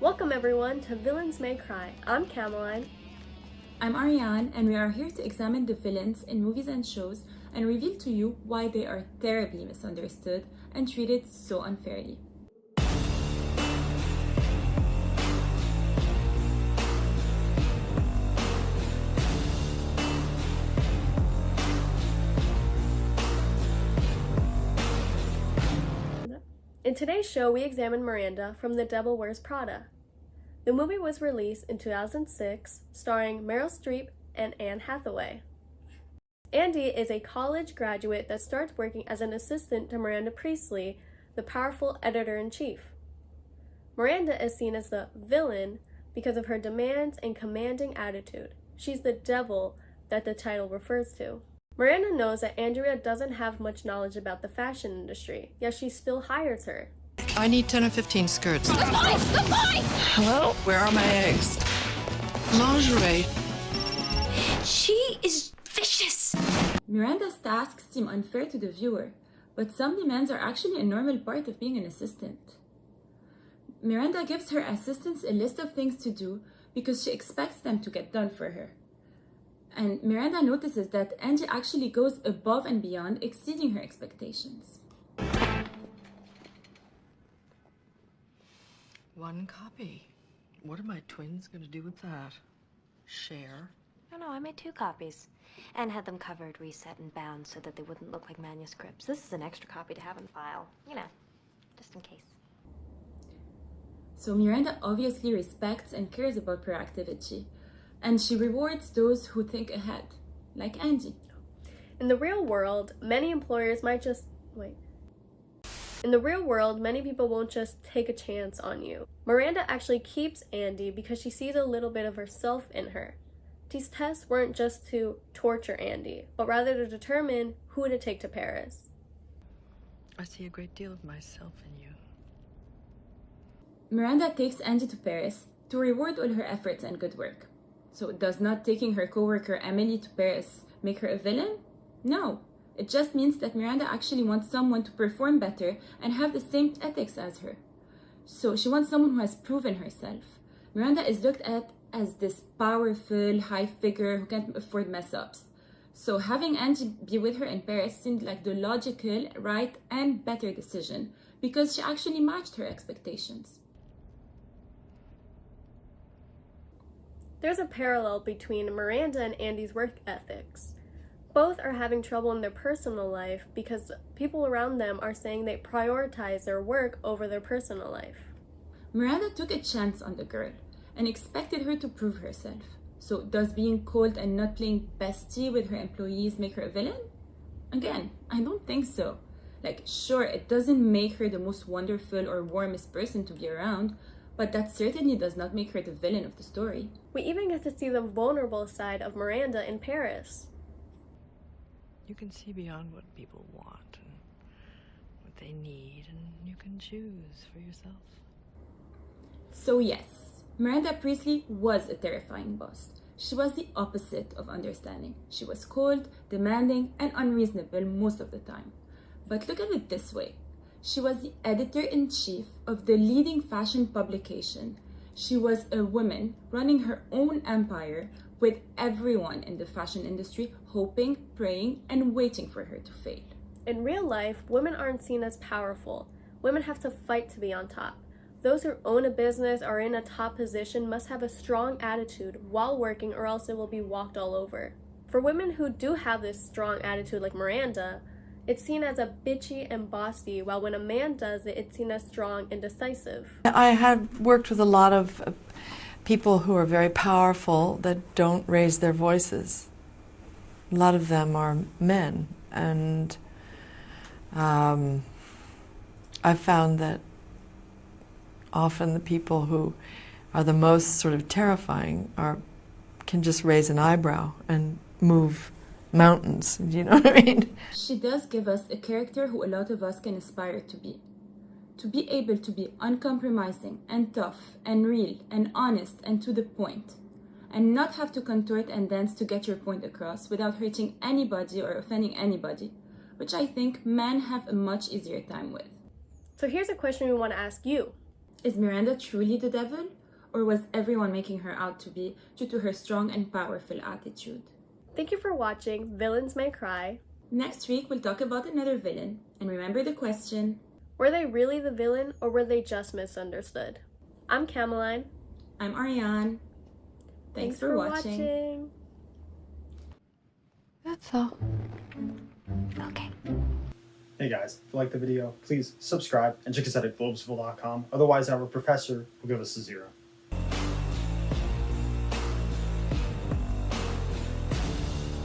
Welcome everyone to Villains May Cry. I'm Kameline. I'm Ariane, and we are here to examine the villains in movies and shows and reveal to you why they are terribly misunderstood and treated so unfairly. In today's show, we examine Miranda from The Devil Wears Prada. The movie was released in 2006, starring Meryl Streep and Anne Hathaway. Andy is a college graduate that starts working as an assistant to Miranda Priestly, the powerful editor-in-chief. Miranda is seen as the villain because of her demands and commanding attitude. She's the devil that the title refers to. Miranda knows that Andrea doesn't have much knowledge about the fashion industry, yet she still hires her. I need 10 or 15 skirts. Goodbye! Goodbye! Hello? Where are my eggs? Lingerie. She is vicious. Miranda's tasks seem unfair to the viewer, but some demands are actually a normal part of being an assistant. Miranda gives her assistants a list of things to do because she expects them to get done for her. And Miranda notices that Angie actually goes above and beyond, exceeding her expectations. One copy. What are my twins going to do with that? Share? No, I made 2 copies and had them covered, reset, and bound so that they wouldn't look like manuscripts. This is an extra copy to have in file, just in case. So Miranda obviously respects and cares about proactivity, and she rewards those who think ahead, like Angie. In the real world, many employers might just... In the real world, many people won't just take a chance on you. Miranda actually keeps Andy because she sees a little bit of herself in her. These tests weren't just to torture Andy, but rather to determine who to take to Paris. I see a great deal of myself in you. Miranda takes Angie to Paris to reward all her efforts and good work. So does not taking her coworker Emily to Paris make her a villain? No, it just means that Miranda actually wants someone to perform better and have the same ethics as her. So she wants someone who has proven herself. Miranda is looked at as this powerful, high figure who can't afford mess-ups. So having Angie be with her in Paris seemed like the logical, right, and better decision because she actually matched her expectations. There's a parallel between Miranda and Andy's work ethics. Both are having trouble in their personal life because people around them are saying they prioritize their work over their personal life. Miranda took a chance on the girl and expected her to prove herself. So does being cold and not playing bestie with her employees make her a villain? Again, I don't think so. Sure, it doesn't make her the most wonderful or warmest person to be around, but that certainly does not make her the villain of the story. We even get to see the vulnerable side of Miranda in Paris. You can see beyond what people want and what they need, and you can choose for yourself. So yes, Miranda Priestly was a terrifying boss. She was the opposite of understanding. She was cold, demanding, and unreasonable most of the time. But look at it this way. She was the editor-in-chief of the leading fashion publication. She was a woman running her own empire with everyone in the fashion industry hoping, praying, and waiting for her to fail. In real life, women aren't seen as powerful. Women have to fight to be on top. Those who own a business or are in a top position must have a strong attitude while working, or else it will be walked all over. For women who do have this strong attitude like Miranda, it's seen as a bitchy and bossy, while when a man does it, it's seen as strong and decisive. I have worked with a lot of people who are very powerful that don't raise their voices. A lot of them are men, and I've found that often the people who are the most sort of terrifying can just raise an eyebrow and move mountains. Do you know what I mean? She does give us a character who a lot of us can aspire to be. To be able to be uncompromising and tough and real and honest and to the point, and not have to contort and dance to get your point across without hurting anybody or offending anybody, which I think men have a much easier time with. So here's a question we want to ask you. Is Miranda truly the devil? Or was everyone making her out to be due to her strong and powerful attitude? Thank you for watching Villains May Cry. Next week, we'll talk about another villain. And remember the question, Were they really the villain or were they just misunderstood? I'm Kameline. I'm Ariane. Thanks for watching. That's all. Okay. Hey guys, if you liked the video, please subscribe and check us out at Globesville.com. Otherwise, our professor will give us a 0.